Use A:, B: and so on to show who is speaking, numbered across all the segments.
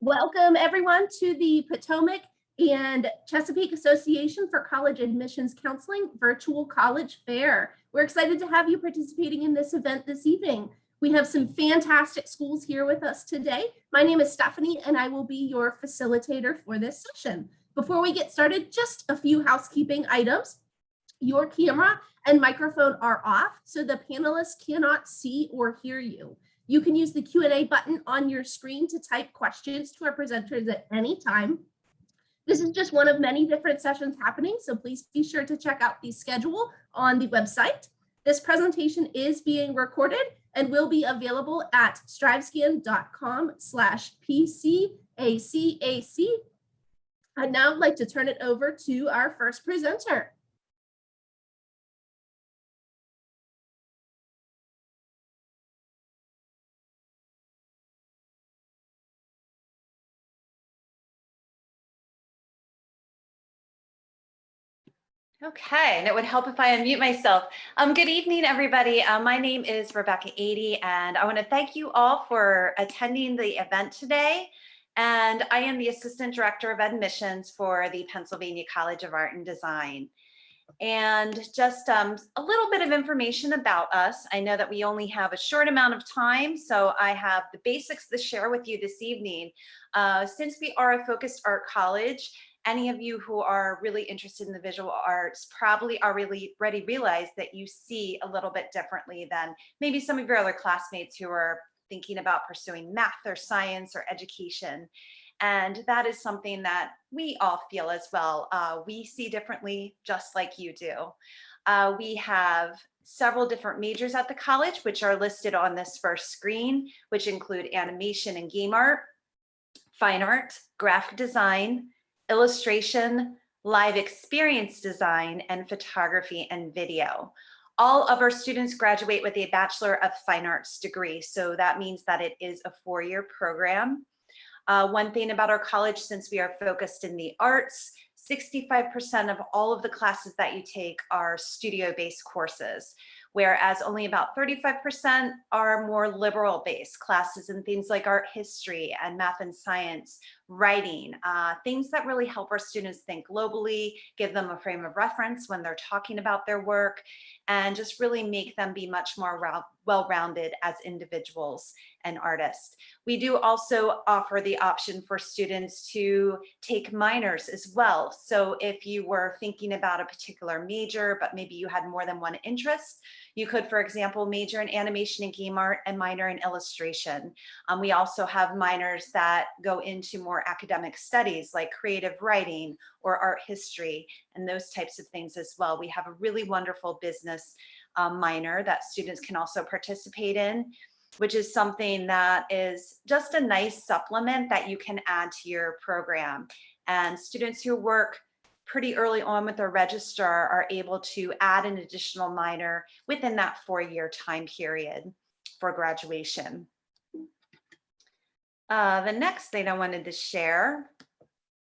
A: Welcome everyone to the Potomac and Chesapeake Association for College Admissions Counseling Virtual College Fair. We're excited to have you participating in this event this evening. We have some fantastic schools here with us today. My name is Stephanie and I will be your facilitator for this session. Before we get started, just a few housekeeping items. Your camera and microphone are off, so the panelists cannot see or hear you. You can use the Q&A button on your screen to type questions to our presenters at any time. This is just one of many different sessions happening, so please be sure to check out the schedule on the website. This presentation is being recorded and will be available at strivescan.com/PCACAC. I'd now like to turn it over to our first presenter.
B: Okay, and it would help if I unmute myself. Good evening, everybody. My name is Rebecca Adey, and I want to thank you all for attending the event today. And I am the Assistant Director of Admissions for the Pennsylvania College of Art and Design. And just a little bit of information about us. I know that we only have a short amount of time, so I have the basics to share with you this evening. Since we are a focused art college, any of you who are really interested in the visual arts probably already realize that you see a little bit differently than maybe some of your other classmates who are thinking about pursuing math or science or education. And that is something that we all feel as well. We see differently just like you do. We have several different majors at the college, which are listed on this first screen, which include animation and game art, fine art, graphic design, illustration, live experience design, and photography and video. All of our students graduate with a Bachelor of Fine Arts degree, so that means that it is a 4-year program. One thing about our college, since we are focused in the arts, 65% of all of the classes that you take are studio-based courses, whereas only about 35% are more liberal-based classes in things like art history and math and science, writing, things that really help our students think globally, give them a frame of reference when they're talking about their work, and just really make them be much more well-rounded as individuals and artists. We do also offer the option for students to take minors as well. So if you were thinking about a particular major, but maybe you had more than one interest, you could, for example, major in animation and game art and minor in illustration. We also have minors that go into more academic studies like creative writing or art history and those types of things as well. We have a really wonderful business minor that students can also participate in, which is something that is just a nice supplement that you can add to your program. And students who work pretty early on with their register are able to add an additional minor within that 4-year time period for graduation. The next thing I wanted to share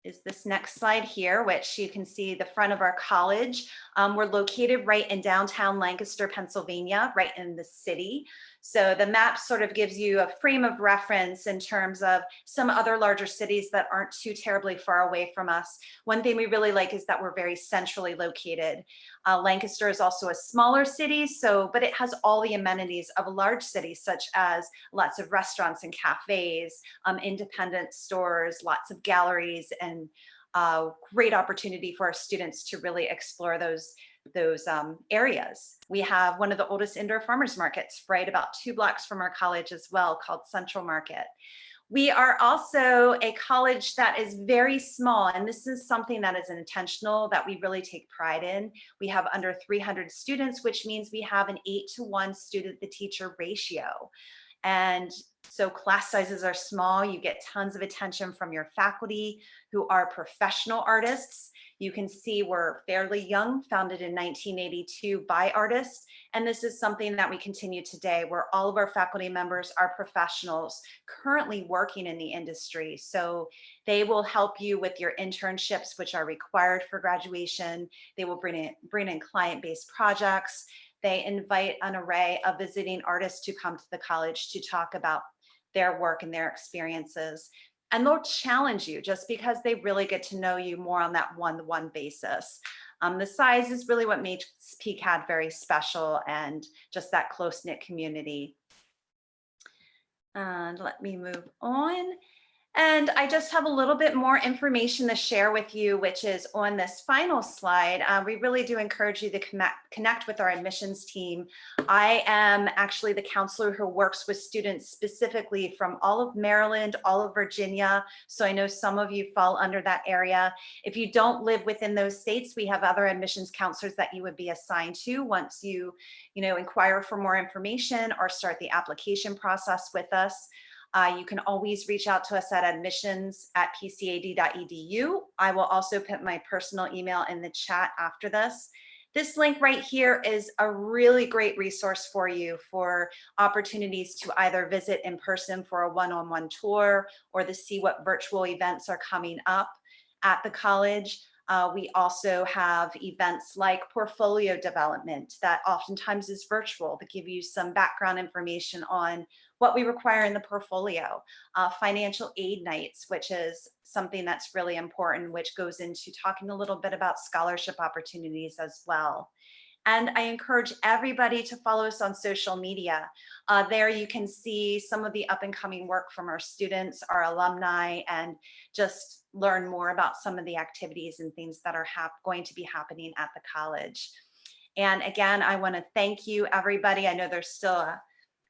B: is this next slide here, which you can see the front of our college. We're located right in downtown Lancaster, Pennsylvania, right in the city. So the map sort of gives you a frame of reference in terms of some other larger cities that aren't too terribly far away from us. One thing we really like is that we're very centrally located. Lancaster is also a smaller city, but it has all the amenities of a large city, such as lots of restaurants and cafes, independent stores, lots of galleries, and great opportunity for our students to really explore those areas. We have one of the oldest indoor farmers markets right about 2 blocks from our college as well, called Central Market. We are also a college that is very small, and this is something that is intentional, that we really take pride in. We have under 300 students, which means we have an 8-to-1 student-to-teacher ratio. And so class sizes are small. You get tons of attention from your faculty who are professional artists. You can see we're fairly young, founded in 1982 by artists. And this is something that we continue today, where all of our faculty members are professionals currently working in the industry. So they will help you with your internships, which are required for graduation. They will bring in client-based projects. They invite an array of visiting artists to come to the college to talk about their work and their experiences. and they'll challenge you just because they really get to know you more on that one-to-one basis. The size is really what makes PCAD very special, and just that close-knit community. And let me move on. And I just have a little bit more information to share with you, which is on this final slide. We really do encourage you to connect with our admissions team. I am actually the counselor who works with students specifically from all of Maryland, all of Virginia. So I know some of you fall under that area. If you don't live within those states, we have other admissions counselors that you would be assigned to once you inquire for more information or start the application process with us. You can always reach out to us at admissions@pcad.edu. I will also put my personal email in the chat after this. This link right here is a really great resource for you for opportunities to either visit in person for a one-on-one tour or to see what virtual events are coming up at the college. We also have events like portfolio development that oftentimes is virtual to give you some background information on what we require in the portfolio. Financial aid nights, which is something that's really important, which goes into talking a little bit about scholarship opportunities as well. And I encourage everybody to follow us on social media. There you can see some of the up and coming work from our students, our alumni, and just learn more about some of the activities and things that are going to be happening at the college. And again, I want to thank you, everybody. I know there's still a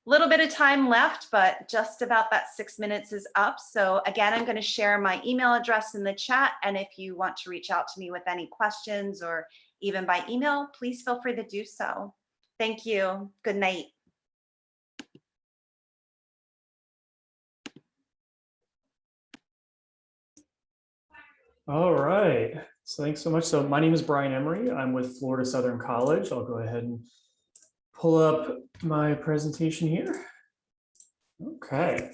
B: little bit of time left, but just about that 6 minutes is up. So again, I'm going to share my email address in the chat. And if you want to reach out to me with any questions or even by email, please feel free to do so. Thank you. Good night.
C: All right, so thanks so much. So my name is Brian Emery. I'm with Florida Southern College. I'll go ahead and pull up my presentation here. Okay.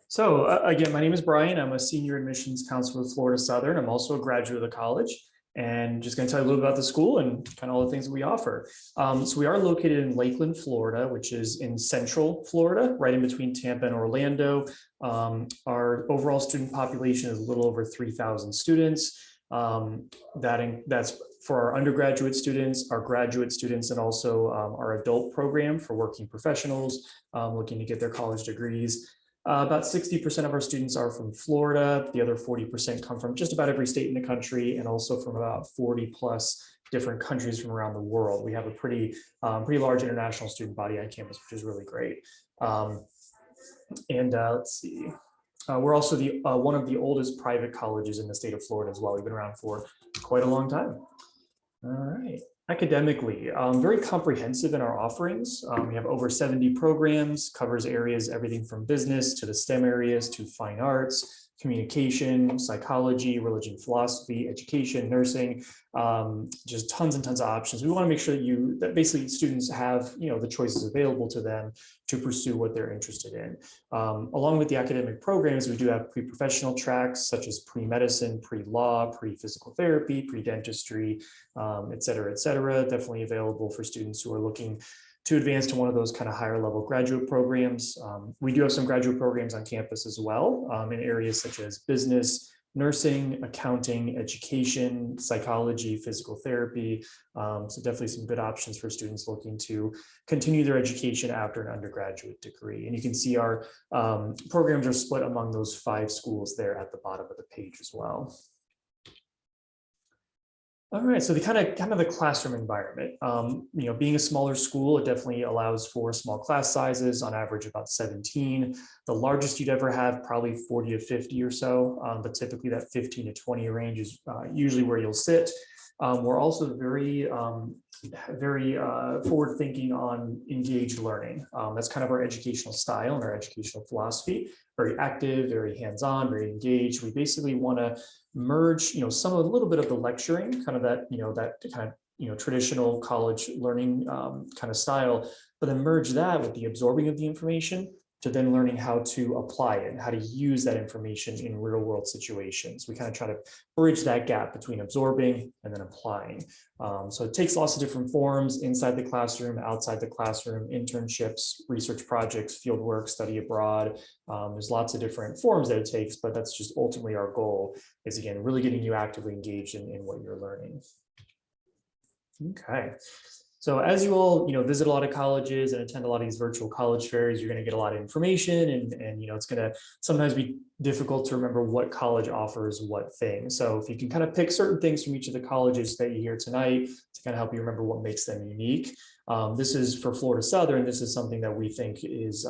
C: So again, my name is Brian. I'm a senior admissions counselor with Florida Southern. I'm also a graduate of the college, and just going to tell you a little about the school and kind of all the things that we offer. So we are located in Lakeland, Florida, which is in central Florida, right in between Tampa and Orlando. Our overall student population is a little over 3,000 students. That's for our undergraduate students, our graduate students, and also our adult program for working professionals looking to get their college degrees. About 60% of our students are from Florida. The other 40% come from just about every state in the country, and also from about 40 plus different countries from around the world. We have a pretty large international student body on campus, which is really great. Let's see. We're also one of the oldest private colleges in the state of Florida as well. We've been around for quite a long time. All right. Academically, very comprehensive in our offerings. We have over 70 programs, covers areas everything from business to the STEM areas to fine arts, communication, psychology, religion, philosophy, education, nursing, just tons and tons of options. We want to make sure that basically students have the choices available to them to pursue what they're interested in. Along with the academic programs, we do have pre-professional tracks such as pre-medicine, pre-law, pre-physical therapy, pre-dentistry, et cetera, definitely available for students who are looking to advance to one of those kind of higher level graduate programs. We do have some graduate programs on campus as well in areas such as business, nursing, accounting, education, psychology, physical therapy. So definitely some good options for students looking to continue their education after an undergraduate degree. And you can see our programs are split among those 5 schools there at the bottom of the page as well. All right, so the kind of the classroom environment, being a smaller school, it definitely allows for small class sizes, on average about 17. The largest you'd ever have, probably 40 to 50 or so, but typically that 15 to 20 range is usually where you'll sit. We're also very forward thinking on engaged learning. That's kind of our educational style and our educational philosophy. Very active, very hands-on, very engaged. We basically want to merge, a little bit of the lecturing, kind of that traditional college learning kind of style, but then merge that with the absorbing of the information to then learning how to apply it and how to use that information in real world situations. We kind of try to bridge that gap between absorbing and then applying. So it takes lots of different forms inside the classroom, outside the classroom, internships, research projects, field work, study abroad. There's lots of different forms that it takes, but that's just ultimately our goal is, again, really getting you actively engaged in what you're learning. Okay. So as you all, visit a lot of colleges and attend a lot of these virtual college fairs, you're going to get a lot of information and it's going to sometimes be difficult to remember what college offers what thing. So if you can kind of pick certain things from each of the colleges that you hear tonight to kind of help you remember what makes them unique. This is for Florida Southern. This is something that we think is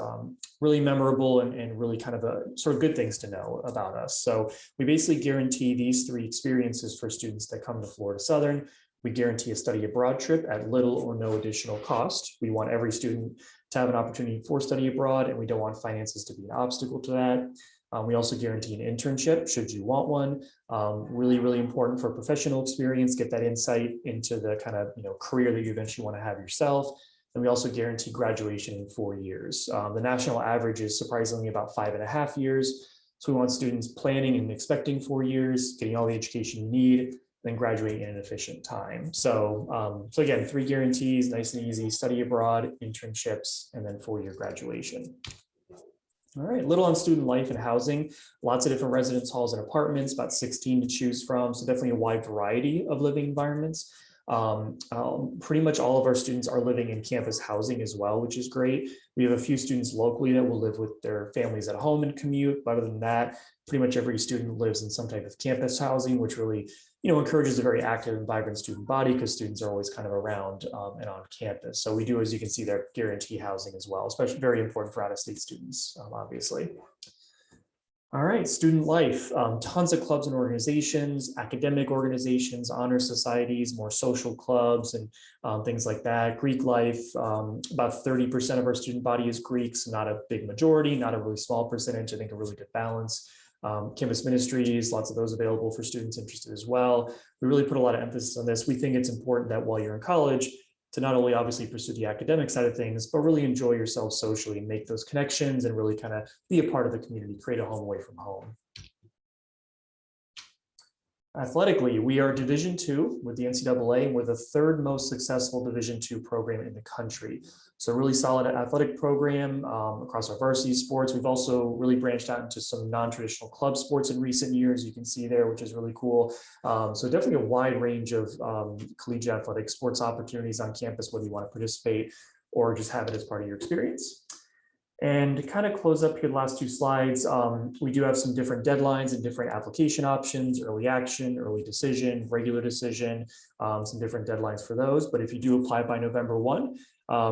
C: really memorable and really kind of a sort of good things to know about us. So we basically guarantee these 3 experiences for students that come to Florida Southern. We guarantee a study abroad trip at little or no additional cost. We want every student to have an opportunity for study abroad, and we don't want finances to be an obstacle to that. We also guarantee an internship should you want one. Really, really important for professional experience, get that insight into the kind of career that you eventually want to have yourself. And we also guarantee graduation in 4 years. The national average is surprisingly about 5.5 years. So we want students planning and expecting 4 years, getting all the education you need, then graduating in an efficient time. So, so again, 3 guarantees, nice and easy: study abroad, internships, and then 4-year graduation. All right, a little on student life and housing. Lots of different residence halls and apartments, about 16 to choose from. So definitely a wide variety of living environments. Pretty much all of our students are living in campus housing as well, which is great. We have a few students locally that will live with their families at home and commute. But other than that, pretty much every student lives in some type of campus housing, which really encourages a very active and vibrant student body because students are always kind of around and on campus. So we do, as you can see there, guarantee housing as well, especially very important for out-of-state students, obviously. All right, student life, tons of clubs and organizations, academic organizations, honor societies, more social clubs and things like that. Greek life, about 30% of our student body is Greeks, not a big majority, not a really small percentage, I think a really good balance. Campus ministries, lots of those available for students interested as well. We really put a lot of emphasis on this. We think it's important that while you're in college, to not only obviously pursue the academic side of things, but really enjoy yourself socially, make those connections and really kind of be a part of the community, create a home away from home. Athletically, we are Division II with the NCAA, and we're the 3rd most successful Division II program in the country. So really solid athletic program across our varsity sports. We've also really branched out into some non-traditional club sports in recent years, you can see there, which is really cool. So definitely a wide range of collegiate athletic sports opportunities on campus, whether you want to participate or just have it as part of your experience. And to kind of close up here, the last 2 slides, we do have some different deadlines and different application options: early action, early decision, regular decision, some different deadlines for those. But if you do apply by November 1,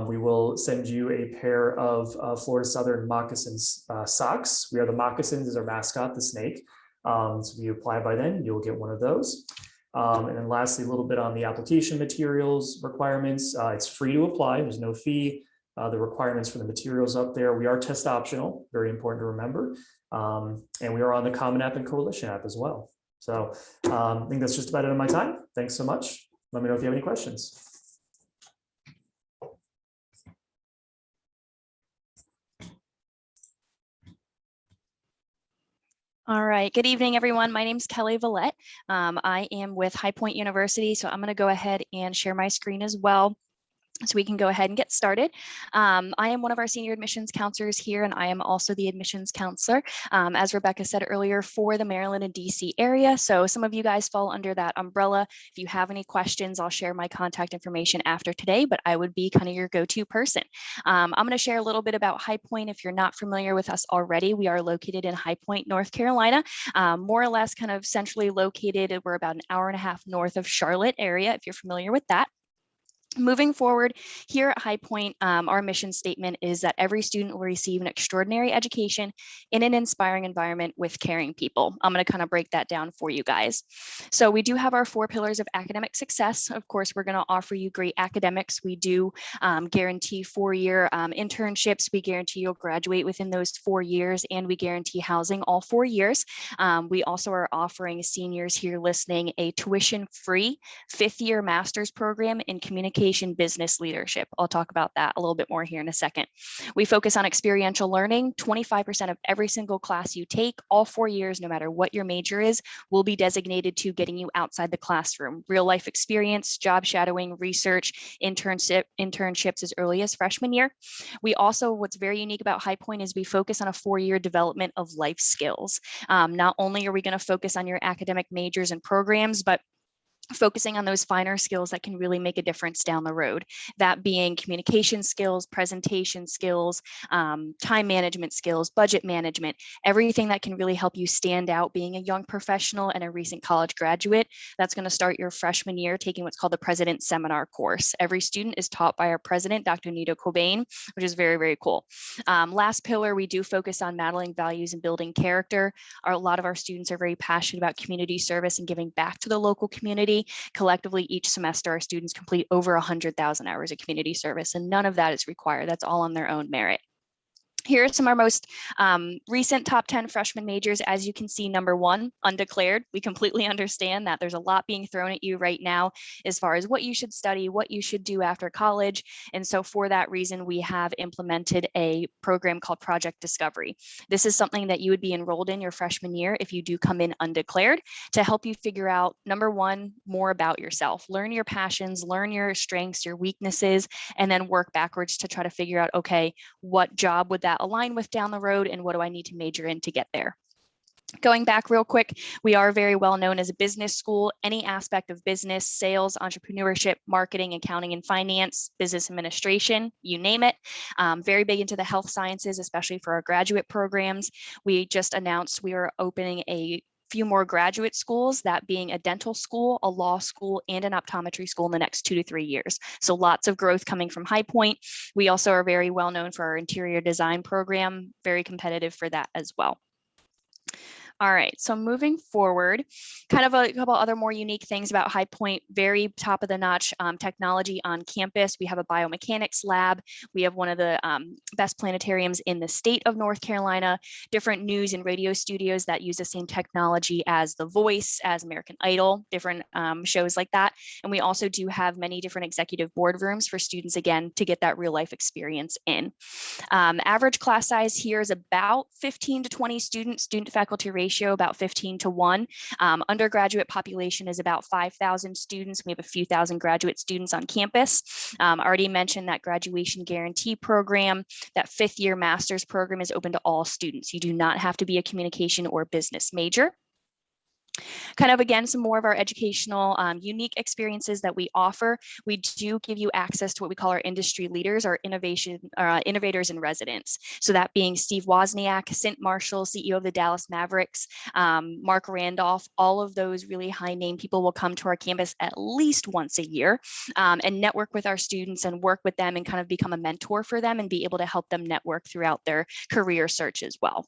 C: we will send you a pair of Florida Southern moccasins socks. We are the moccasins as our mascot, the snake. So if you apply by then, you'll get one of those. And then lastly, a little bit on the application materials requirements. It's free to apply, there's no fee. The requirements for the materials up there. We are test optional, very important to remember. And we are on the Common App and Coalition app as well. So I think that's just about it on my time. Thanks so much. Let me know if you have any questions.
D: All right, good evening, everyone. My name is Kelly Vallette. I am with High Point University, so I'm going to go ahead and share my screen as well, so we can go ahead and get started. I am one of our senior admissions counselors here, and I am also the admissions counselor, as Rebecca said earlier, for the Maryland and DC area. So some of you guys fall under that umbrella. If you have any questions, I'll share my contact information after today, but I would be kind of your go-to person. I'm going to share a little bit about High Point. If you're not familiar with us already, we are located in High Point, North Carolina, more or less kind of centrally located. We're about an hour-and-a-half north of Charlotte area, if you're familiar with that. Moving forward, here at High Point, our mission statement is that every student will receive an extraordinary education in an inspiring environment with caring people. I'm going to kind of break that down for you guys. So we do have our 4 pillars of academic success. Of course, we're going to offer you great academics. We do guarantee 4-year internships. We guarantee you'll graduate within those 4 years, and we guarantee housing all 4 years. We also are offering seniors here listening a tuition-free 5th-year master's program in communication communication, business leadership. I'll talk about that a little bit more here in a second. We focus on experiential learning. 25% of every single class you take, all 4 years, no matter what your major is, will be designated to getting you outside the classroom. Real life experience, job shadowing, research, internships as early as freshman year. We also, what's very unique about High Point is we focus on a 4-year development of life skills. Not only are we going to focus on your academic majors and programs, but focusing on those finer skills that can really make a difference down the road. That being communication skills, presentation skills, time management skills, budget management, everything that can really help you stand out being a young professional and a recent college graduate. That's going to start your freshman year taking what's called the President Seminar course. Every student is taught by our president, Dr. Nito Cobain, which is very, very cool. Last pillar, we do focus on modeling values and building character. A lot of our students are very passionate about community service and giving back to the local community. Collectively, each semester, our students complete over 100,000 hours of community service, and none of that is required. That's all on their own merit. Here are some of our most recent top 10 freshman majors. As you can see, number 1, undeclared. We completely understand that there's a lot being thrown at you right now as far as what you should study, what you should do after college. And so for that reason, we have implemented a program called Project Discovery. This is something that you would be enrolled in your freshman year if you do come in undeclared, to help you figure out, number 1, more about yourself. Learn your passions, learn your strengths, your weaknesses, and then work backwards to try to figure out, okay, what job would that align with down the road, and what do I need to major in to get there? Going back real quick, we are very well known as a business school. Any aspect of business, sales, entrepreneurship, marketing, accounting and finance, business administration, you name it. Very big into the health sciences, especially for our graduate programs. We just announced we are opening a few more graduate schools, that being a dental school, a law school, and an optometry school in the next 2 to 3 years. So lots of growth coming from High Point. We also are very well known for our interior design program, very competitive for that as well. All right, so moving forward, kind of a couple other more unique things about High Point, very top of the notch technology on campus. We have a biomechanics lab. We have one of the best planetariums in the state of North Carolina, different news and radio studios that use the same technology as The Voice, as American Idol, different shows like that. And we also do have many different executive boardrooms for students, again, to get that real life experience in. Average class size here is about 15 to 20 students, student to faculty ratio about 15 to 1. Undergraduate population is about 5,000 students. We have a few thousand graduate students on campus. Already mentioned that graduation guarantee program. That 5th year master's program is open to all students. You do not have to be a communication or business major. Kind of, again, some more of our educational unique experiences that we offer. We do give you access to what we call our industry leaders, our innovators in residence. So that being Steve Wozniak, Sint Marshall, CEO of the Dallas Mavericks, Mark Randolph, all of those really high name people will come to our campus at least once a year and network with our students and work with them and kind of become a mentor for them and be able to help them network throughout their career search as well.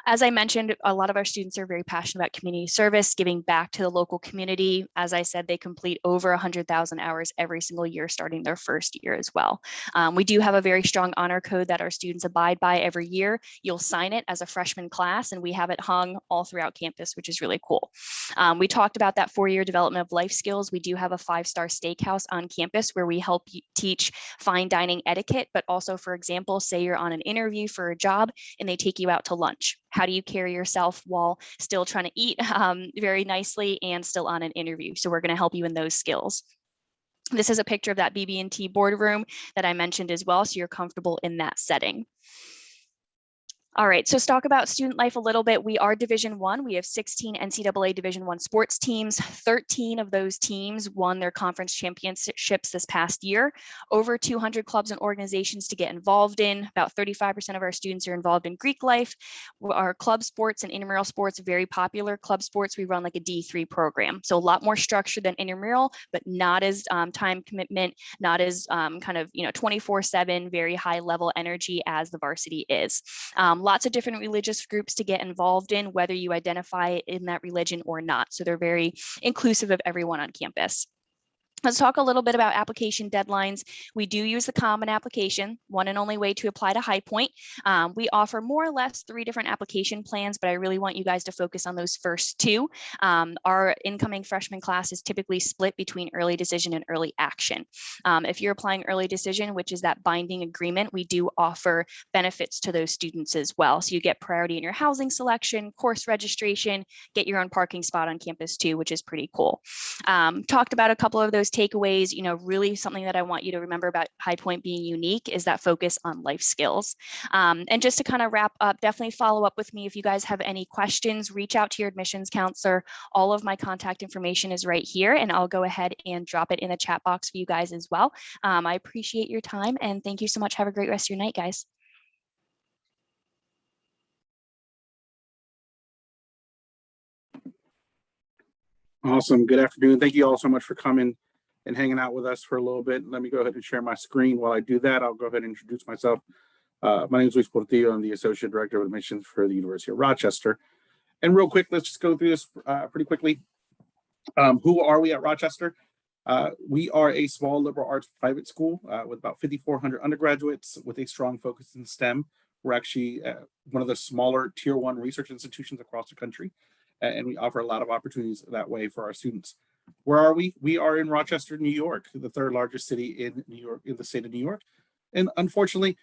D: As I mentioned, a lot of our students are very passionate about community service, giving back to the local community. As I said, they complete over 100,000 hours every single year, starting their first year as well. We do have a very strong honor code that our students abide by every year. You'll sign it as a freshman class, and we have it hung all throughout campus, which is really cool. We talked about that 4-year development of life skills. We do have a 5-star steakhouse on campus where we help you teach fine dining etiquette, but also, for example, say you're on an interview for a job and they take you out to lunch. How do you carry yourself while still trying to eat very nicely and still on an interview? So we're going to help you in those skills. This is a picture of that BB&T boardroom that I mentioned as well, so you're comfortable in that setting. All right, so let's talk about student life a little bit. We are Division I. We have 16 NCAA Division I sports teams. 13 of those teams won their conference championships this past year. Over 200 clubs and organizations to get involved in. About 35% of our students are involved in Greek life. Our club sports and intramural sports, very popular. Club sports, we run like a D3 program. So a lot more structure than intramural, but not as time commitment, not as kind of 24/7, very high level energy as the varsity is. Lots of different religious groups to get involved in, whether you identify in that religion or not. So they're very inclusive of everyone on campus. Let's talk a little bit about application deadlines. We do use the common application, one and only way to apply to High Point. We offer more or less 3 different application plans, but I really want you guys to focus on those first 2. Our incoming freshman class is typically split between early decision and early action. If you're applying early decision, which is that binding agreement, we do offer benefits to those students as well. So you get priority in your housing selection, course registration, get your own parking spot on campus too, which is pretty cool. Talked about a couple of those takeaways. Really something that I want you to remember about High Point being unique is that focus on life skills. And just to kind of wrap up, definitely follow up with me if you guys have any questions. Reach out to your admissions counselor. All of my contact information is right here, and I'll go ahead and drop it in the chat box for you guys as well. I appreciate your time, and thank you so much. Have a great rest of your night, guys.
E: Awesome. Good afternoon. Thank you all so much for coming and hanging out with us for a little bit. Let me go ahead and share my screen. While I do that, I'll go ahead and introduce myself. My name is Luis Portillo. I'm the Associate Director of Admissions for the University of Rochester. And real quick, let's just go through this pretty quickly. Who are we at Rochester? We are a small liberal arts private school with about 5,400 undergraduates with a strong focus in STEM. We're actually one of the smaller Tier 1 research institutions across the country, and we offer a lot of opportunities that way for our students. Where are we? We are in Rochester, New York, the 3rd largest city in New York, in the state of New York. And unfortunately,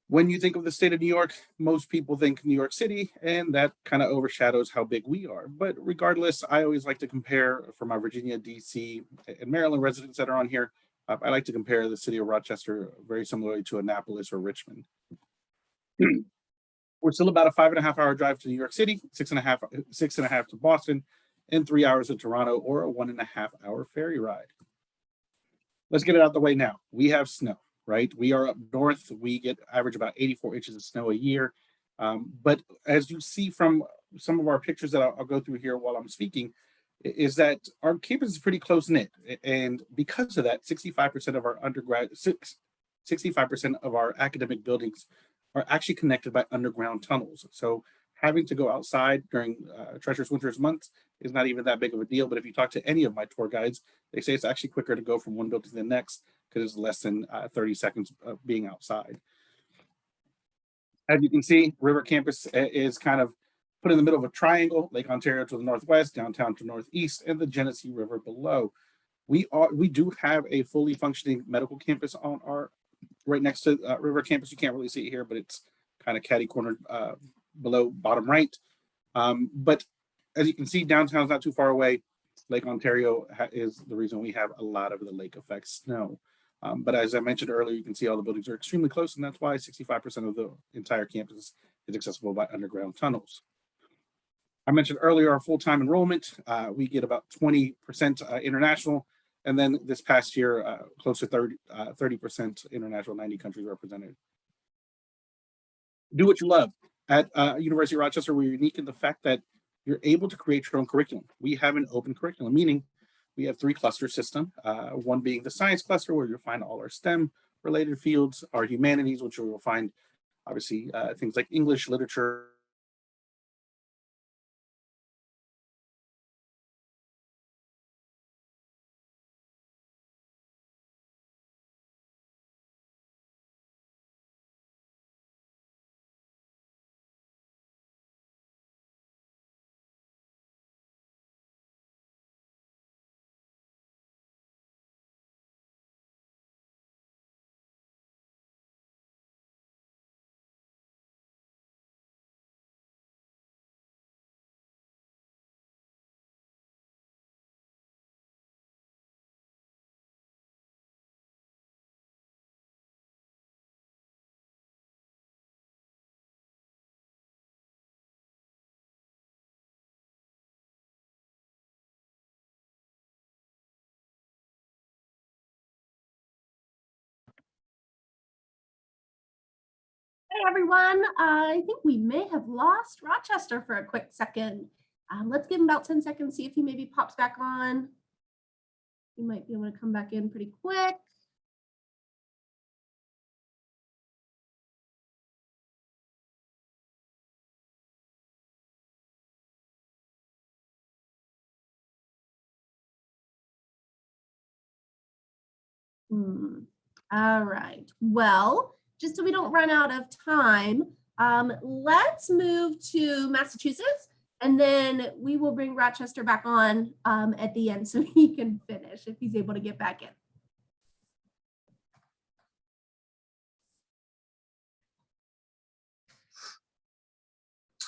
E: when you think of the state of New York, most people think New York City, and that kind of overshadows how big we are. But regardless, I always like to compare, for my Virginia, DC, and Maryland residents that are on here, I like to compare the city of Rochester very similarly to Annapolis or Richmond. We're still about a 5.5 hour drive to New York City, 6.5 to Boston, and 3 hours to Toronto, or a 1.5 hour ferry ride. Let's get it out the way now. We have snow, right? We are up north. We get average about 84 inches of snow a year. But as you see from some of our pictures that I'll go through here while I'm speaking, is that our campus is pretty close knit. And because of that, 65% of our 65% of our academic buildings are actually connected by underground tunnels. So having to go outside during treacherous winter's months is not even that big of a deal. But if you talk to any of my tour guides, they say it's actually quicker to go from one building to the next because it's less than 30 seconds of being outside. As you can see, River Campus is kind of put in the middle of a triangle, Lake Ontario to the northwest, downtown to northeast, and the Genesee River below. We do have a fully functioning medical campus on our right next to River Campus. You can't really see it here, but it's kind of catty cornered below bottom right. But as you can see, downtown is not too far away. Lake Ontario is the reason we have a lot of the lake effect snow. But as I mentioned earlier, you can see all the buildings are extremely close, and that's why 65% of the entire campus is accessible by underground tunnels. I mentioned earlier our full-time enrollment. We get about 20% international, and then this past year, close to 30% international, 90 countries represented. Do what you love. At University of Rochester, we're unique in the fact that you're able to create your own curriculum. We have an open curriculum, meaning we have 3 cluster system, one being the science cluster, where you'll find all our STEM related fields, our humanities, which you will find obviously things like English, literature,
A: Hey everyone, I think we may have lost Rochester for a quick second. Let's give him about 10 seconds, see if he maybe pops back on. He might be able to come back in pretty quick. All right. Well, just so we don't run out of time, let's move to Massachusetts, and then we will bring Rochester back on at the end so he can finish if he's able to get back in.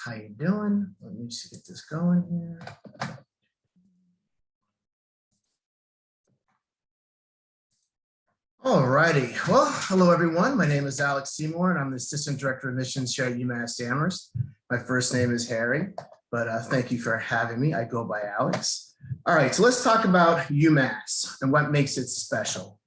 F: How you doing? Let me just get this going here. All righty. Well, hello, everyone. My name is Alex Seymour, and I'm the Assistant Director of Admissions here at UMass Amherst. My first name is Harry, but thank you for having me. I go by Alex. All right, so let's talk about UMass and what makes it special.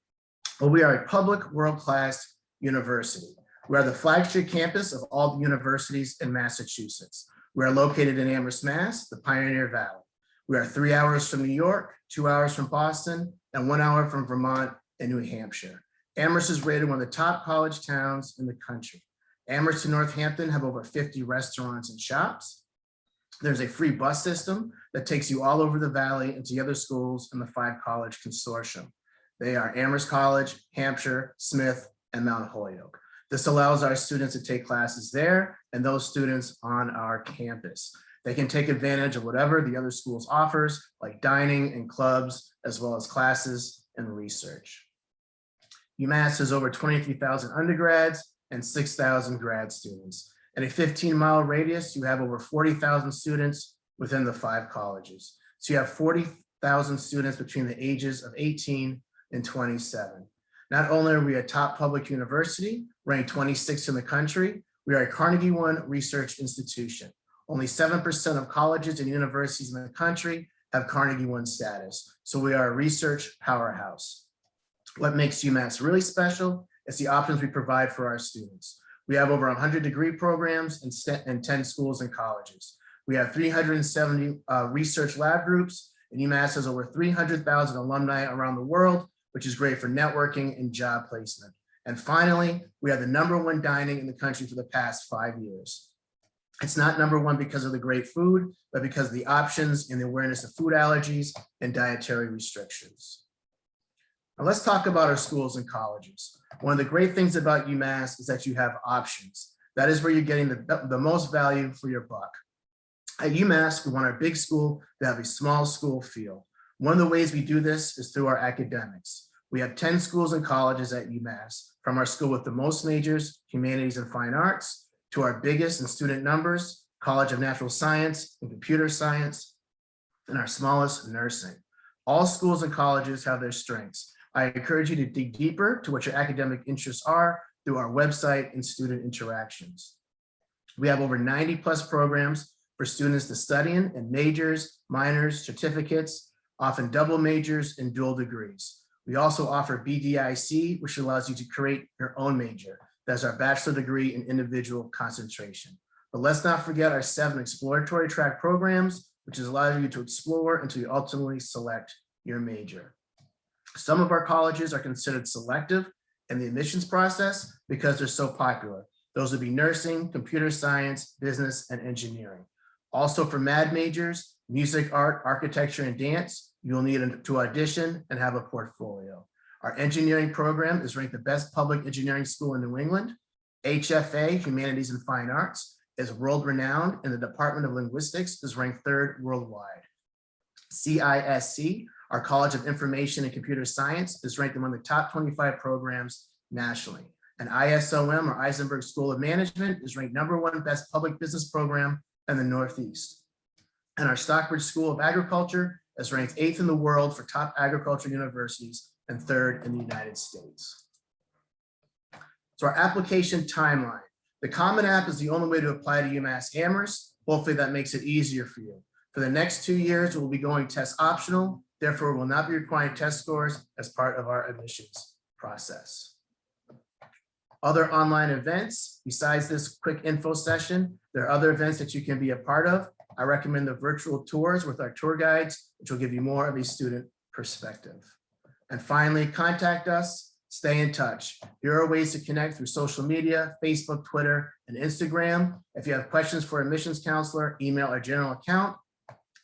F: Well, we are a public world-class university. We are the flagship campus of all the universities in Massachusetts. We are located in Amherst, Mass, the Pioneer Valley. We are 3 hours from New York, 2 hours from Boston, and 1 hour from Vermont and New Hampshire. Amherst is rated one of the top college towns in the country. Amherst and Northampton have over 50 restaurants and shops. There's a free bus system that takes you all over the valley and to the other schools in the 5-college consortium. They are Amherst College, Hampshire, Smith, and Mount Holyoke. This allows our students to take classes there and those students on our campus. They can take advantage of whatever the other schools offers, like dining and clubs, as well as classes and research. UMass has over 23,000 undergrads and 6,000 grad students. In a 15-mile radius, you have over 40,000 students within the 5 colleges. So you have 40,000 students between the ages of 18 and 27. Not only are we a top public university, ranked 26th in the country, we are a Carnegie I research institution. Only 7% of colleges and universities in the country have Carnegie I status. So we are a research powerhouse. What makes UMass really special is the options we provide for our students. We have over 100 degree programs and 10 schools and colleges. We have 370 research lab groups, and UMass has over 300,000 alumni around the world, which is great for networking and job placement. And finally, we have the #1 dining in the country for the past 5 years. It's not #1 because of the great food, but because of the options and the awareness of food allergies and dietary restrictions. Now let's talk about our schools and colleges. One of the great things about UMass is that you have options. That is where you're getting the most value for your buck. At UMass, we want our big school to have a small school feel. One of the ways we do this is through our academics. We have 10 schools and colleges at UMass, from our school with the most majors, humanities and fine arts, to our biggest in student numbers, College of Natural Science and Computer Science, and our smallest, nursing. All schools and colleges have their strengths. I encourage you to dig deeper to what your academic interests are through our website and student interactions. We have over 90+ programs for students to study in majors, minors, certificates, often double majors and dual degrees. We also offer BDIC, which allows you to create your own major. That's our bachelor degree in individual concentration. But let's not forget our 7 exploratory track programs, which is allowing you to explore until you ultimately select your major. Some of our colleges are considered selective in the admissions process because they're so popular. Those would be nursing, computer science, business, and engineering. Also for MAD majors, music, art, architecture, and dance, you'll need to audition and have a portfolio. Our engineering program is ranked the best public engineering school in New England. HFA, Humanities and Fine Arts, is world-renowned, and the Department of Linguistics is ranked 3rd worldwide. CISC, our College of Information and Computer Science, is ranked among the top 25 programs nationally. And ISOM, or Eisenberg School of Management, is ranked #1 best public business program in the Northeast. And our Stockbridge School of Agriculture is ranked 8th in the world for top agriculture universities and 3rd in the United States. So our application timeline. The Common App is the only way to apply to UMass Amherst. Hopefully that makes it easier for you. For the next 2 years, we'll be going test optional. Therefore, we'll not be requiring test scores as part of our admissions process. Other online events, besides this quick info session, there are other events that you can be a part of. I recommend the virtual tours with our tour guides, which will give you more of a student perspective. And finally, contact us, stay in touch. Here are ways to connect through social media, Facebook, Twitter, and Instagram. If you have questions for admissions counselor, email our general account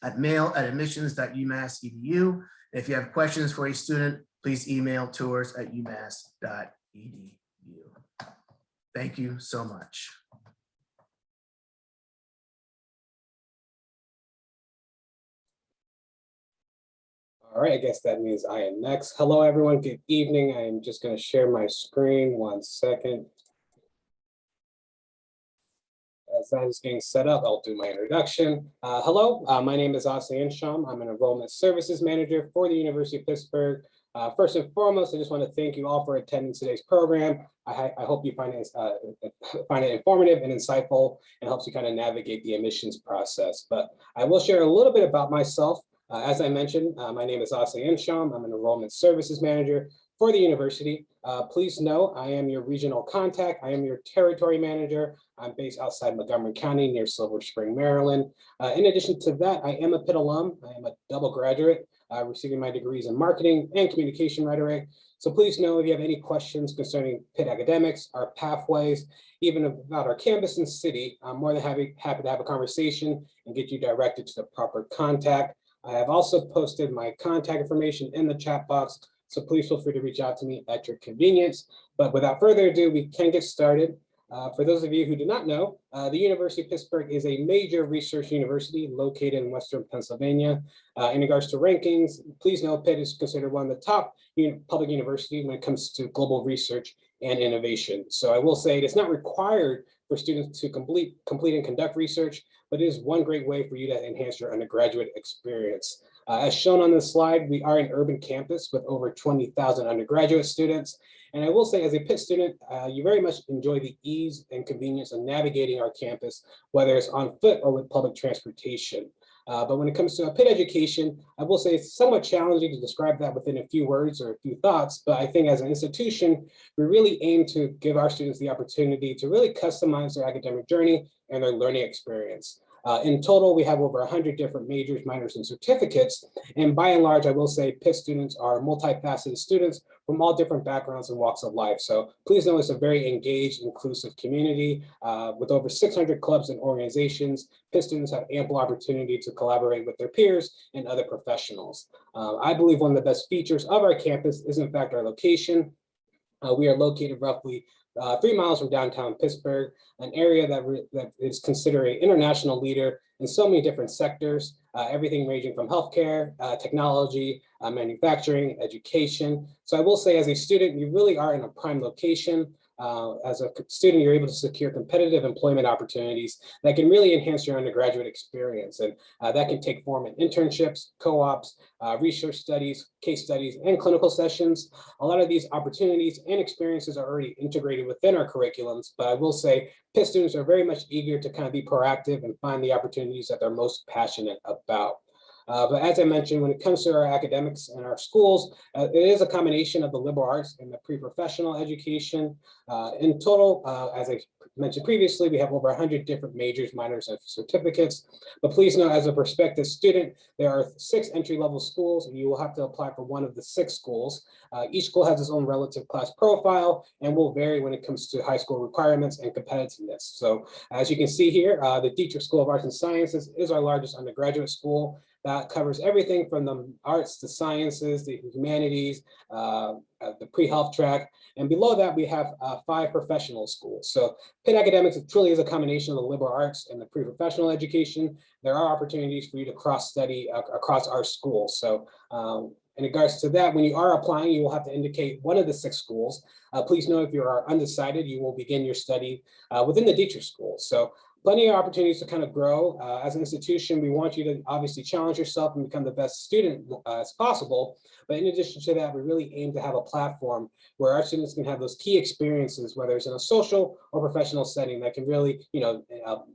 F: at mail@admissions.umass.edu. If you have questions for a student please email tours@umass.edu. Thank you so much.
G: All right, I guess that means I am next. Hello, everyone. Good evening. I am just going to share my screen. 1 second. As that is getting set up, I'll do my introduction. Hello, my name is Asa Insham. I'm an Enrollment Services Manager for the University of Pittsburgh. First and foremost, I just want to thank you all for attending today's program. I hope you find it informative and insightful and helps you kind of navigate the admissions process. But I will share a little bit about myself. As I mentioned, my name is Asa Insham. I'm an Enrollment Services Manager for the university. Please know I am your regional contact. I am your territory manager. I'm based outside Montgomery County near Silver Spring, Maryland. In addition to that, I am a Pitt alum. I am a double graduate, receiving my degrees in marketing and communication rhetoric. So please know if you have any questions concerning Pitt academics, our pathways, even about our campus and city, I'm more than happy to have a conversation and get you directed to the proper contact. I have also posted my contact information in the chat box, so please feel free to reach out to me at your convenience. But without further ado, we can get started. For those of you who do not know, the University of Pittsburgh is a major research university located in Western Pennsylvania. In regards to rankings, please know Pitt is considered one of the top public universities when it comes to global research and innovation. So I will say it is not required for students to complete and conduct research, but it is one great way for you to enhance your undergraduate experience. As shown on this slide, we are an urban campus with over 20,000 undergraduate students. And I will say, as a Pitt student, you very much enjoy the ease and convenience of navigating our campus, whether it's on foot or with public transportation. But when it comes to a Pitt education, I will say it's somewhat challenging to describe that within a few words or a few thoughts. But I think as an institution, we really aim to give our students the opportunity to really customize their academic journey and their learning experience. In total, we have over 100 different majors, minors, and certificates. And by and large, I will say Pitt students are multifaceted students from all different backgrounds and walks of life. So please know it's a very engaged, inclusive community with over 600 clubs and organizations. Pitt students have ample opportunity to collaborate with their peers and other professionals. I believe one of the best features of our campus is in fact our location. We are located roughly 3 miles from downtown Pittsburgh, an area that is considered an international leader in so many different sectors, everything ranging from healthcare, technology, manufacturing, education. So I will say as a student, you really are in a prime location. As a student, you're able to secure competitive employment opportunities that can really enhance your undergraduate experience. And that can take form in internships, co-ops, research studies, case studies, and clinical sessions. A lot of these opportunities and experiences are already integrated within our curriculums, but I will say Pitt students are very much eager to kind of be proactive and find the opportunities that they're most passionate about. But as I mentioned, when it comes to our academics and our schools, it is a combination of the liberal arts and the pre-professional education. In total, as I mentioned previously, we have over 100 different majors, minors, and certificates. But please know, as a prospective student, there are 6 entry-level schools, and you will have to apply for one of the 6 schools. Each school has its own relative class profile and will vary when it comes to high school requirements and competitiveness. So as you can see here, the Dietrich School of Arts and Sciences is our largest undergraduate school. That covers everything from the arts to sciences, the humanities, the pre-health track. And below that, we have 5 professional schools. So Pitt Academics truly is a combination of the liberal arts and the pre-professional education. There are opportunities for you to cross-study across our schools. So in regards to that, when you are applying, you will have to indicate one of the 6 schools. Please know if you are undecided, you will begin your study within the Dietrich School. So plenty of opportunities to kind of grow. As an institution, we want you to obviously challenge yourself and become the best student as possible. But in addition to that, we really aim to have a platform where our students can have those key experiences, whether it's in a social or professional setting, that can really,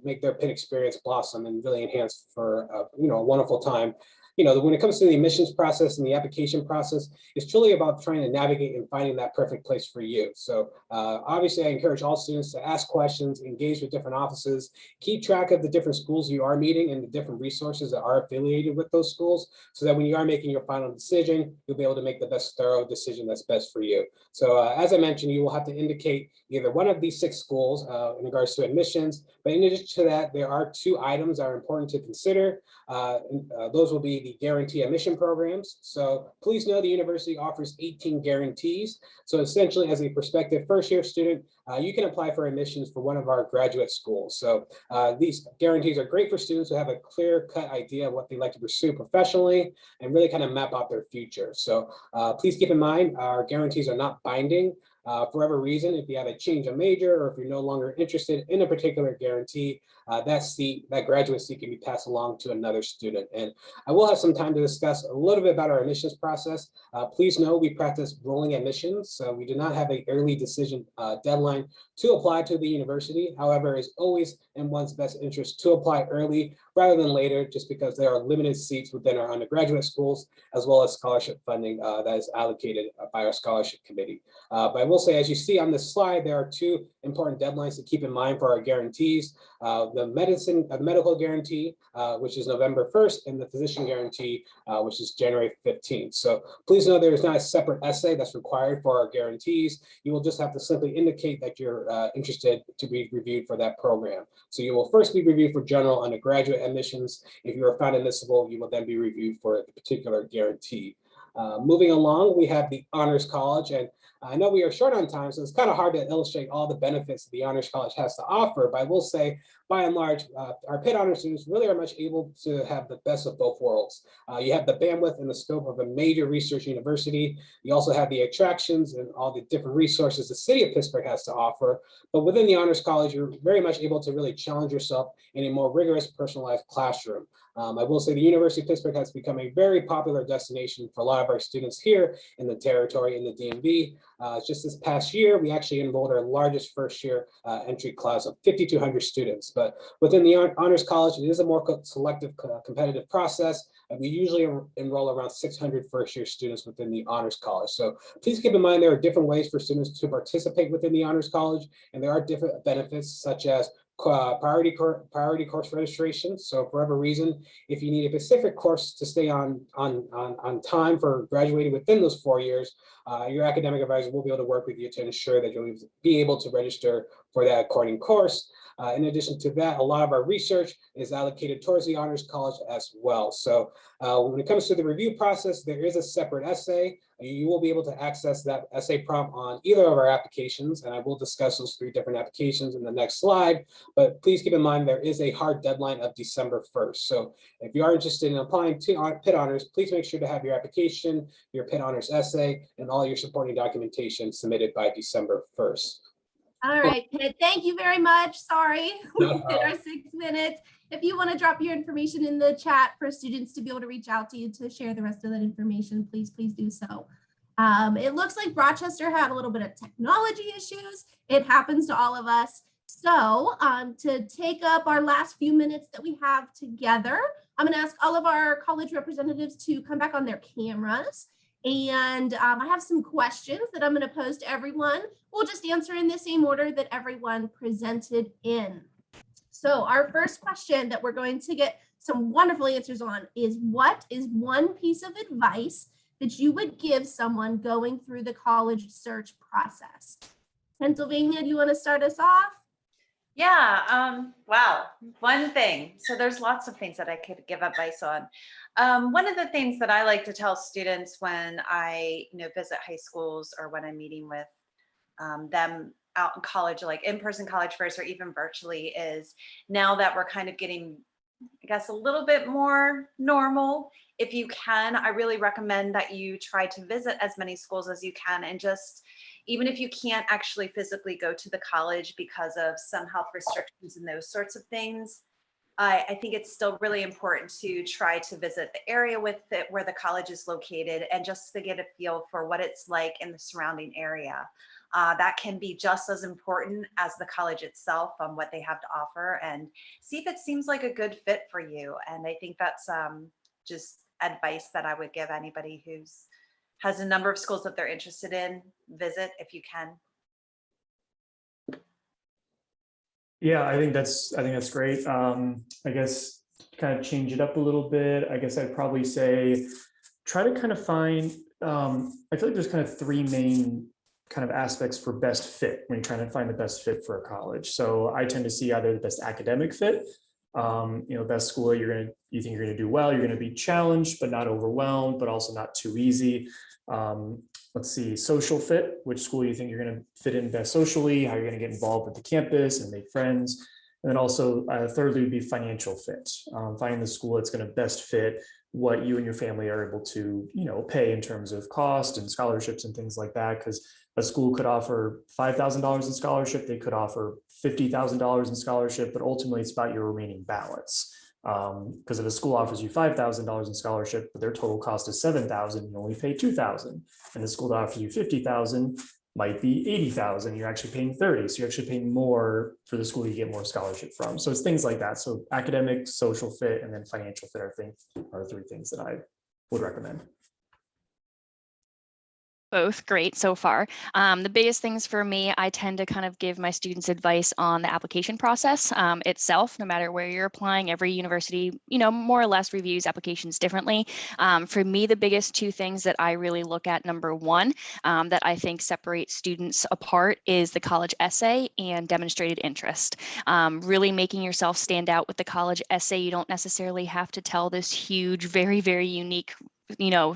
G: make their Pitt experience blossom and really enhance for, a wonderful time. When it comes to the admissions process and the application process, it's truly about trying to navigate and finding that perfect place for you. So obviously, I encourage all students to ask questions, engage with different offices, keep track of the different schools you are meeting and the different resources that are affiliated with those schools, so that when you are making your final decision, you'll be able to make the best thorough decision that's best for you. So as I mentioned, you will have to indicate either one of these 6 schools in regards to admissions, but in addition to that, there are 2 items that are important to consider. Those will be the guarantee admission programs. So please know the university offers 18 guarantees. So essentially, as a prospective first-year student, you can apply for admissions for one of our graduate schools. So these guarantees are great for students who have a clear-cut idea of what they'd like to pursue professionally and really kind of map out their future. So please keep in mind, our guarantees are not binding. For whatever reason, if you have a change of major or if you're no longer interested in a particular guarantee, that graduate seat can be passed along to another student. And I will have some time to discuss a little bit about our admissions process. Please know we practice rolling admissions, so we do not have an early decision deadline to apply to the university. However, it's always in one's best interest to apply early rather than later, just because there are limited seats within our undergraduate schools, as well as scholarship funding that is allocated by our scholarship committee. But I will say, as you see on this slide, there are 2 important deadlines to keep in mind for our guarantees. The medical guarantee, which is November 1st, and the physician guarantee, which is January 15th. So please know there is not a separate essay that's required for our guarantees. You will just have to simply indicate that you're interested to be reviewed for that program. So you will first be reviewed for general undergraduate admissions. If you are found admissible, you will then be reviewed for the particular guarantee. Moving along, we have the Honors College, and I know we are short on time, so it's kind of hard to illustrate all the benefits that the Honors College has to offer, but I will say, by and large, our Pitt Honors students really are much able to have the best of both worlds. You have the bandwidth and the scope of a major research university. You also have the attractions and all the different resources the city of Pittsburgh has to offer, but within the Honors College, you're very much able to really challenge yourself in a more rigorous, personalized classroom. I will say the University of Pittsburgh has become a very popular destination for a lot of our students here in the territory in the DMV. Just this past year, we actually enrolled our largest first-year entry class of 5,200 students. But within the Honors College, it is a more selective, competitive process. And we usually enroll around 600 first-year students within the Honors College. So please keep in mind there are different ways for students to participate within the Honors College, and there are different benefits such as priority course registration. So for whatever reason, if you need a specific course to stay on time for graduating within those 4 years, your academic advisor will be able to work with you to ensure that you'll be able to register for that according course. In addition to that, a lot of our research is allocated towards the Honors College as well. So when it comes to the review process, there is a separate essay. You will be able to access that essay prompt on either of our applications, and I will discuss those 3 different applications in the next slide. But please keep in mind there is a hard deadline of December 1st. So if you are interested in applying to Pitt Honors, please make sure to have your application, your Pitt Honors essay, and all your supporting documentation submitted by December 1st.
A: All right, Pitt, thank you very much. Sorry, we
G: No
A: hit our 6 minutes. If you want to drop your information in the chat for students to be able to reach out to you to share the rest of that information, please do so. It looks like Rochester had a little bit of technology issues. It happens to all of us. So to take up our last few minutes that we have together, I'm going to ask all of our college representatives to come back on their cameras. And I have some questions that I'm going to pose to everyone. We'll just answer in the same order that everyone presented in. So our first question that we're going to get some wonderful answers on is, what is one piece of advice that you would give someone going through the college search process? Pennsylvania, do you want to start us off?
B: Yeah, wow, one thing. So there's lots of things that I could give advice on. One of the things that I like to tell students when I visit high schools or when I'm meeting with them out in college, like in-person college fairs or even virtually, is now that we're kind of getting, I guess, a little bit more normal, if you can, I really recommend that you try to visit as many schools as you can, and just, even if you can't actually physically go to the college because of some health restrictions and those sorts of things, I think it's still really important to try to visit the area with it where the college is located, and just to get a feel for what it's like in the surrounding area. That can be just as important as the college itself on what they have to offer, and see if it seems like a good fit for you. And I think that's just advice that I would give anybody who's has a number of schools that they're interested in. Visit if you can.
C: Yeah, I think that's great. I guess kind of change it up a little bit. I guess I'd probably say try to kind of find, I feel like there's kind of three main kind of aspects for best fit when you're trying to find the best fit for a college. So I tend to see either the best academic fit, best school you think you're gonna do well, you're gonna be challenged, but not overwhelmed, but also not too easy. Let's see, social fit, which school you think you're going to fit in best socially, how you're going to get involved with the campus and make friends. And then also thirdly would be financial fit, finding the school that's going to best fit what you and your family are able to, pay in terms of cost and scholarships and things like that. Because a school could offer $5,000 in scholarship, they could offer $50,000 in scholarship, but ultimately it's about your remaining balance. Because if a school offers you $5,000 in scholarship, but their total cost is $7,000, you only pay $2,000. And the school that offers you $50,000 might be $80,000. You're actually paying $30,000. So you're actually paying more for the school you get more scholarship from. So it's things like that. So academic, social fit, and then financial fit, I think, are the three things that I would recommend.
D: Both great so far. The biggest things for me, I tend to kind of give my students advice on the application process itself. No matter where you're applying, every university, more or less reviews applications differently. For me, the biggest two things that I really look at, number one, that I think separate students apart is the college essay and demonstrated interest. Really making yourself stand out with the college essay. You don't necessarily have to tell this huge, very, very unique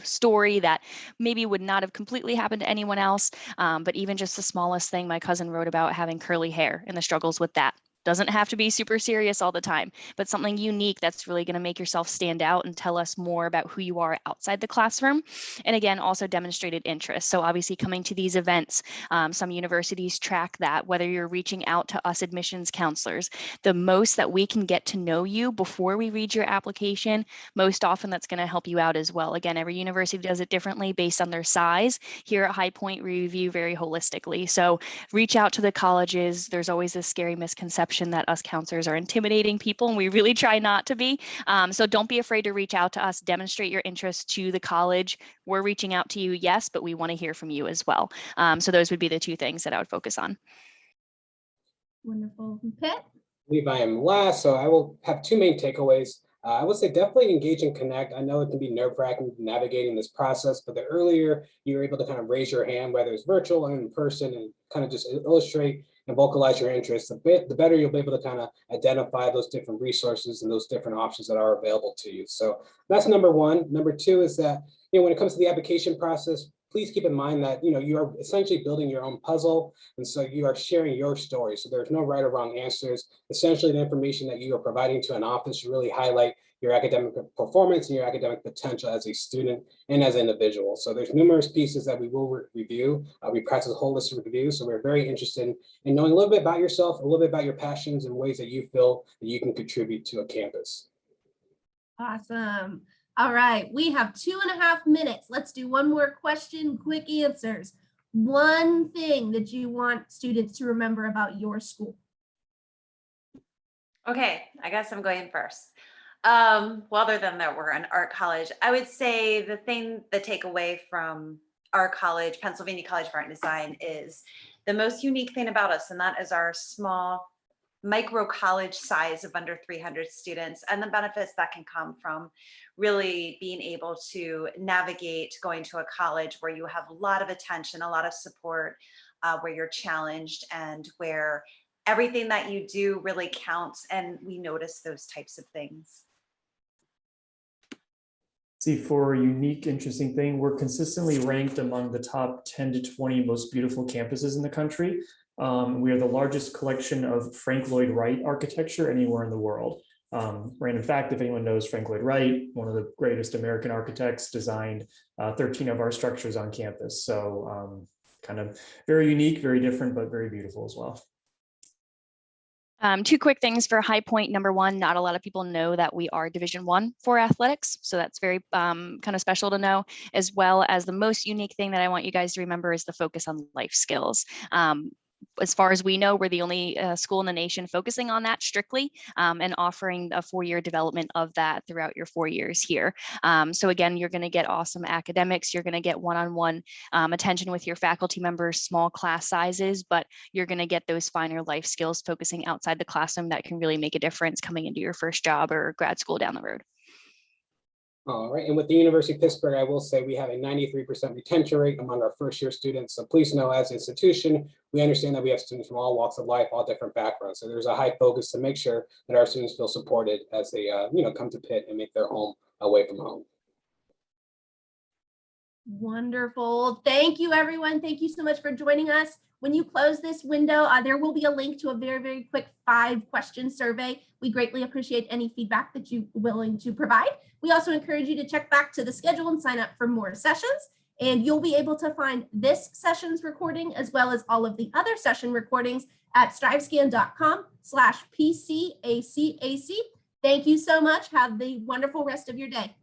D: story that maybe would not have completely happened to anyone else. But even just the smallest thing, my cousin wrote about having curly hair and the struggles with that. Doesn't have to be super serious all the time, but something unique that's really going to make yourself stand out and tell us more about who you are outside the classroom. And again, also demonstrated interest. So obviously coming to these events, some universities track that, whether you're reaching out to us admissions counselors, the most that we can get to know you before we read your application, most often that's going to help you out as well. Again, every university does it differently based on their size. Here at High Point, we review very holistically. So reach out to the colleges. There's always this scary misconception that us counselors are intimidating people, and we really try not to be. So don't be afraid to reach out to us, demonstrate your interest to the college. We're reaching out to you, yes, but we want to hear from you as well. So those would be the two things that I would focus on.
A: Wonderful. Pitt?
G: I believe I am last, so I will have two main takeaways. I would say definitely engage and connect. I know it can be nerve-wracking navigating this process, but the earlier you're able to kind of raise your hand, whether it's virtual or in person, and kind of just illustrate and vocalize your interests, the better you'll be able to kind of identify those different resources and those different options that are available to you. So that's number one. Number two is that, when it comes to the application process, please keep in mind that, you are essentially building your own puzzle. And so you are sharing your story. So there's no right or wrong answers. Essentially, the information that you are providing to an office should really highlight your academic performance and your academic potential as a student and as an individual. So there's numerous pieces that we will review. We practice holistic review. So we're very interested in knowing a little bit about yourself, a little bit about your passions and ways that you feel that you can contribute to a campus.
A: Awesome. All right, we have 2.5 minutes. Let's do one more question, quick answers. One thing that you want students to remember about your school.
B: Okay, I guess I'm going first. Well, other than that, we're an art college. I would say the takeaway from our college, Pennsylvania College of Art and Design, is the most unique thing about us, and that is our small micro college size of under 300 students and the benefits that can come from really being able to navigate going to a college where you have a lot of attention, a lot of support, where you're challenged and where everything that you do really counts, and we notice those types of things.
C: See, for a unique, interesting thing, we're consistently ranked among the top 10 to 20 most beautiful campuses in the country. We are the largest collection of Frank Lloyd Wright architecture anywhere in the world. Random fact, if anyone knows Frank Lloyd Wright, one of the greatest American architects, designed 13 of our structures on campus. So kind of very unique, very different, but very beautiful as well.
D: Two quick things for High Point. Number one, not a lot of people know that we are Division I for athletics. So that's very kind of special to know, as well as the most unique thing that I want you guys to remember is the focus on life skills. as far as we know, we're the only school in the nation focusing on that strictly, and offering a 4-year development of that throughout your 4 years here. So again, you're going to get awesome academics. You're going to get one-on-one attention with your faculty members, small class sizes, but you're going to get those finer life skills focusing outside the classroom that can really make a difference coming into your first job or grad school down the road.
G: All right, and with the University of Pittsburgh, I will say we have a 93% retention rate among our first year students. So please know, as an institution, we understand that we have students from all walks of life, all different backgrounds. So there's a high focus to make sure that our students feel supported as they come to Pitt and make their home away from home.
A: Wonderful. Thank you, everyone. Thank you so much for joining us. When you close this window, there will be a link to a very, very quick 5-question survey. We greatly appreciate any feedback that you're willing to provide. We also encourage you to check back to the schedule and sign up for more sessions. And you'll be able to find this session's recording as well as all of the other session recordings at strivescan.com/PCACAC. Thank you so much. Have the wonderful rest of your day.